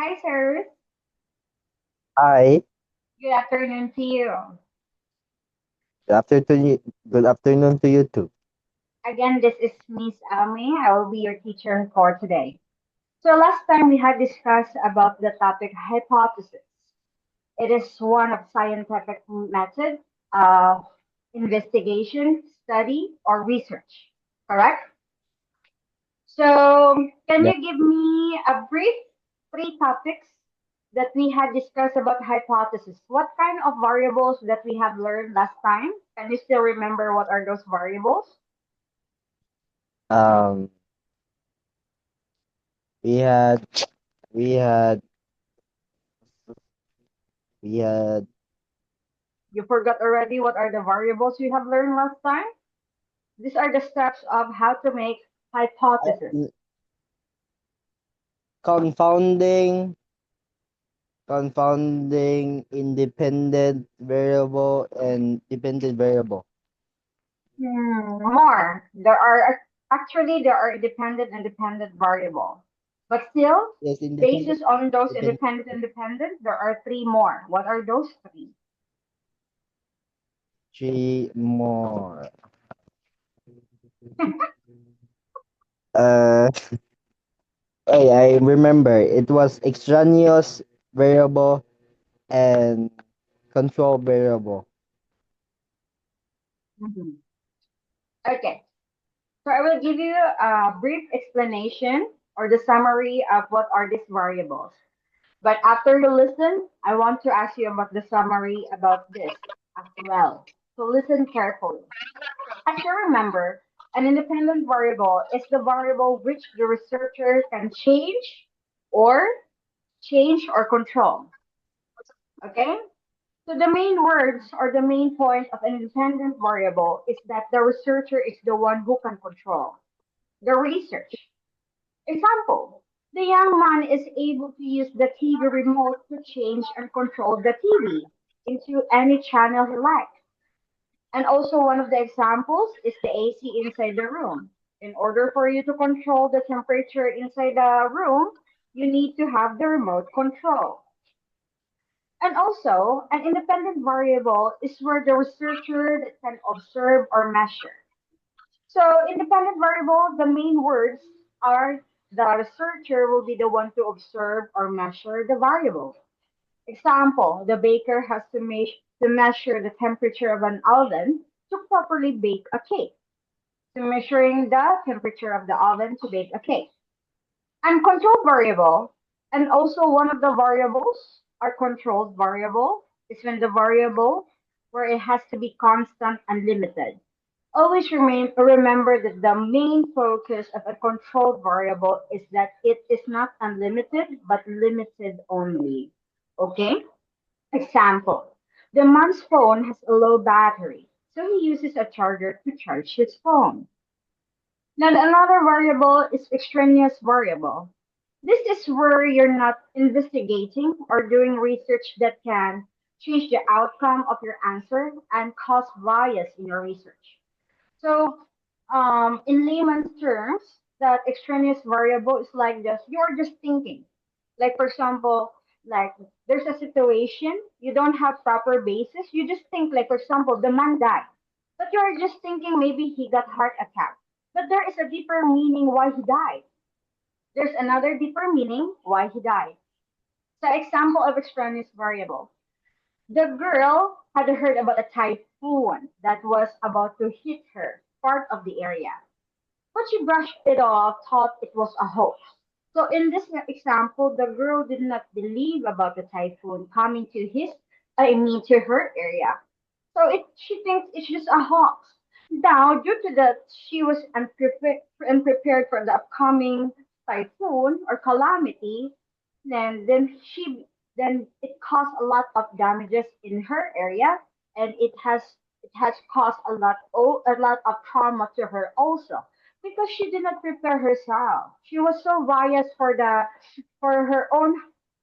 Hi, sir. Hi, Good afternoon to you. good afternoon. Good afternoon to you too. Again, this is Miss Amy. I will be your teacher for today. So last time we had discussed about the topic hypothesis. It is one of scientific method of investigation, study, or research. Correct? So can Yeah. you give me a brief three topics that we had discussed about hypothesis? What kind of variables that we have learned last time? Can you still remember what are those variables? Um, we had, we had, we had You forgot already what are the variables you have learned last time? These are the steps of how to make hypothesis. uh, confounding, confounding independent variable and dependent variable. More. There are dependent and dependent variable. But still, Yes, independent, basis on those dependent. independent, there are three more. What are those three? Three more. Uh, I remember it was extraneous variable and control variable. Mhm. Okay. So I will give you a brief explanation or the summary of what are these variables. But after you listen, I want to ask you about the summary about this as well. So listen carefully. As you remember, an independent variable is the variable which the researcher can change or control. Okay? So the main words or the main point of an independent variable is that the researcher is the one who can control the research. Example, the young man is able to use the TV remote to change and control the TV into any channel he likes. And also one of the examples is the AC inside the room. In order for you to control the temperature inside the room, you need to have the remote control. And also, an independent variable is where the researcher can observe or measure. So independent variable, the main words are the researcher will be the one to observe or measure the variable. Example, the baker has to measure the temperature of an oven to properly bake a cake. So measuring the temperature of the oven to bake a cake. And control variable, and also one of the variables are controlled variable is when the variable where it has to be constant and limited. Always remember that the main focus of a controlled variable is that it is not unlimited but limited only. Okay? Example, the man's phone has a low battery, so he uses a charger to charge his phone. Now, another variable is extraneous variable. This is where you're not investigating or doing research that can change the outcome of your answer and cause bias in your research. So, in layman's terms, that extraneous variable is like this. You're just thinking. Like, for example, like there's a situation, you don't have proper basis. You just think, like, for example, the man died. But you're just thinking maybe he got heart attack. But there is a deeper meaning why he died. There's another deeper meaning why he died. So, example of extraneous variable. The girl had heard about a typhoon that was about to hit her part of the area, but she brushed it off, thought it was a hoax. So in this example, the girl did not believe about the typhoon coming to her area. So she thinks it's just a hoax. Now, due to that, she was unprepared for the upcoming typhoon or calamity. Then it caused a lot of damages in her area, and it has caused a lot of trauma to her also because she did not prepare herself. She was so biased for her own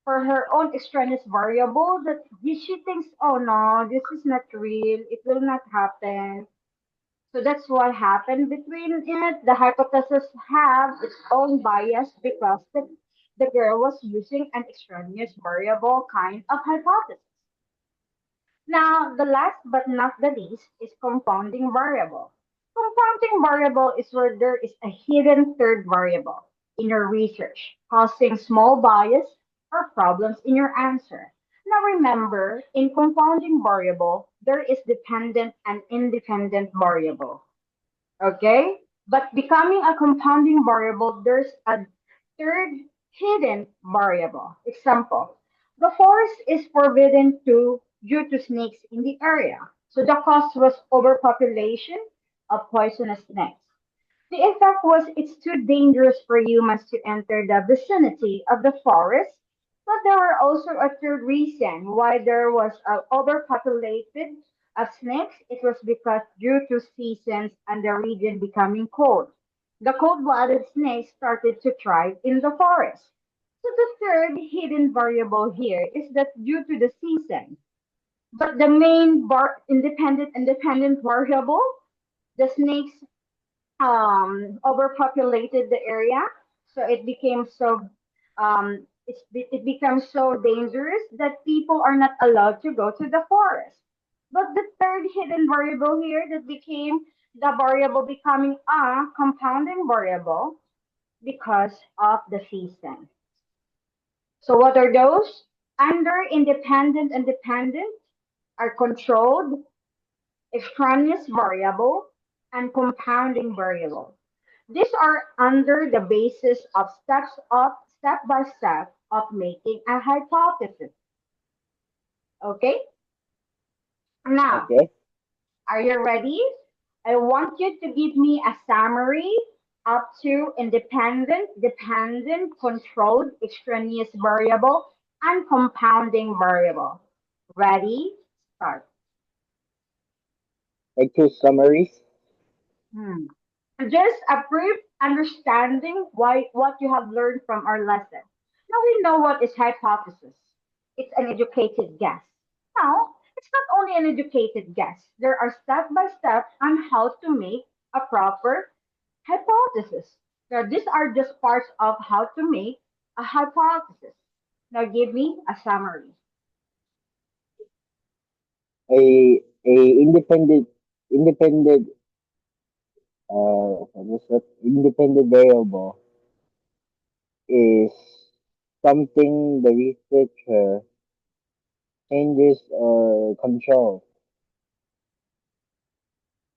for her own extraneous variable that she thinks, oh no, this is not real, it will not happen. So that's what happened between it. The hypothesis have its own bias because the girl was using an extraneous variable kind of hypothesis. Now, the last but not the least is confounding variable. Confounding variable is where there is a hidden third variable in your research, causing small bias or problems in your answer. Now remember, in confounding variable, there is dependent and independent variable. Okay? But becoming a compounding variable, there's a third hidden variable. Example, the forest is forbidden to due to snakes in the area. So the cause was overpopulation of poisonous snakes. The effect was it's too dangerous for humans to enter the vicinity of the forest, but there were also a third reason why there was overpopulated of snakes. It was because due to seasons and the region becoming cold, the cold-blooded snakes started to thrive in the forest. So the third hidden variable here is that due to the season, but the main independent variable, the snakes overpopulated the area, so it became so it becomes so dangerous that people are not allowed to go to the forest. But the third hidden variable here that became the variable becoming a compounding variable because of the season. So what are those? Under independent and dependent are controlled, extraneous variable, and compounding variable. These are under the basis of step by step of making a hypothesis. Okay? Now, Okay. are you ready? I want you to give me a summary up to independent, dependent, controlled, extraneous variable, and compounding variable. Ready? Start. Like two summaries. Hmm. Just a brief understanding why what you have learned from our lesson. Now we know what is hypothesis. It's an educated guess. Now, it's not only an educated guess. There are step by step on how to make a proper hypothesis. Now, these are just parts of how to make a hypothesis. Now, give me a summary. A independent what was that? Independent variable is something the researcher changes or controls.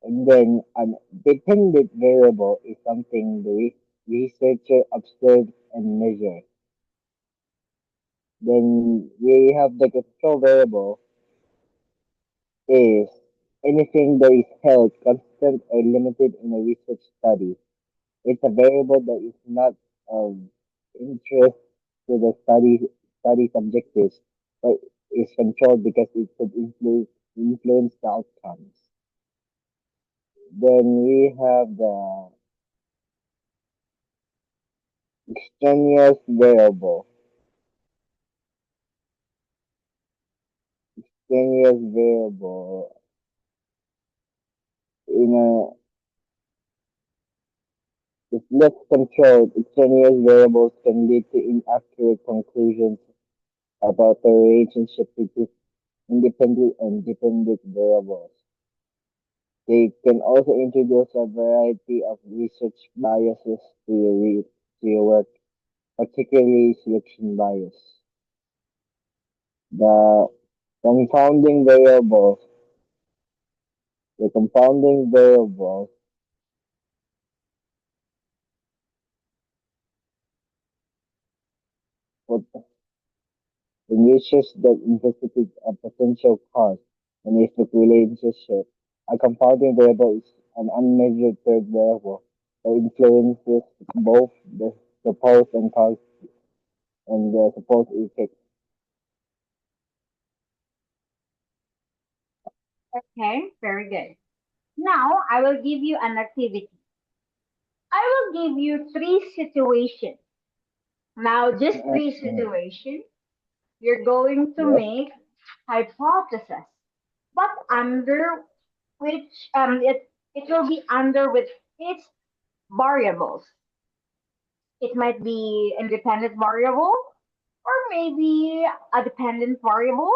And then an dependent variable is something the researcher observes and measures. Then we have the control variable is anything that is held constant or limited in a research study. It's a variable that is not of interest to the study's objectives, but is controlled because it could influence the outcomes. Then we have the extraneous variable. Extraneous variable in a if less controlled, extraneous variables can lead to inaccurate conclusions about the relationship between independent and dependent variables. They can also introduce a variety of research biases to your work, particularly selection bias. The confounding variables, the compounding variables put the research that investigates a potential cause and effect relationship. A compounding variable is an unmeasured third variable that influences both the supposed and cause and the supposed effect. Okay, very good. Now I will give you an activity. I will give you three situations. Now, just three situations. You're going to Yes. make hypothesis, but under which it will be under with its variables. It might be independent variable, or maybe a dependent variable,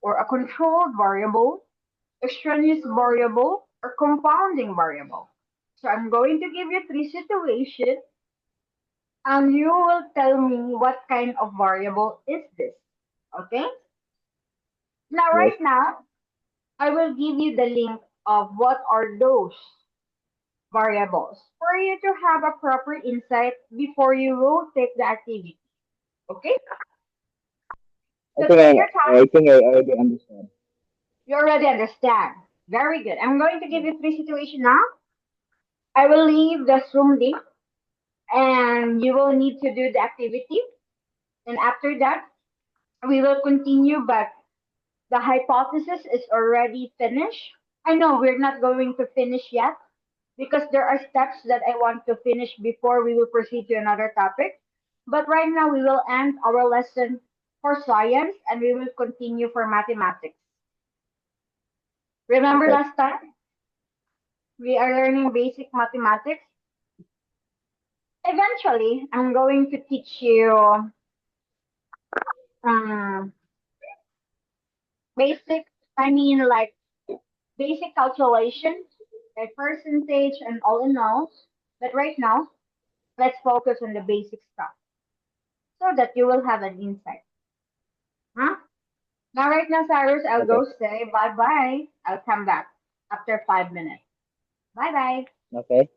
or a controlled variable, extraneous variable, or compounding variable. So I'm going to give you three situations, and you will tell me what kind of variable is this. Okay? Now, Yes. right now, I will give you the link of what are those variables for you to have a proper insight before you will take the activity. Okay? I So think take your time. I think I already understand. You already understand. Very good. I'm going to give you three situations now. I will leave the Zoom link and you will need to do the activity. And after that, we will continue, but the hypothesis is already finished. I know we're not going to finish yet because there are steps that I want to finish before we will proceed to another topic. But right now, we will end our lesson for science and we will continue for mathematics. Remember Okay. last time we are learning basic mathematics? Eventually, I'm going to teach you um, basic, I mean, like basic calculation, like percentage and all in all. But right now, let's focus on the basic stuff so that you will have an insight. Huh? Now, right now, Cyrus, I'll Okay. go say bye bye. I'll come back after 5 minutes. Bye bye. Okay.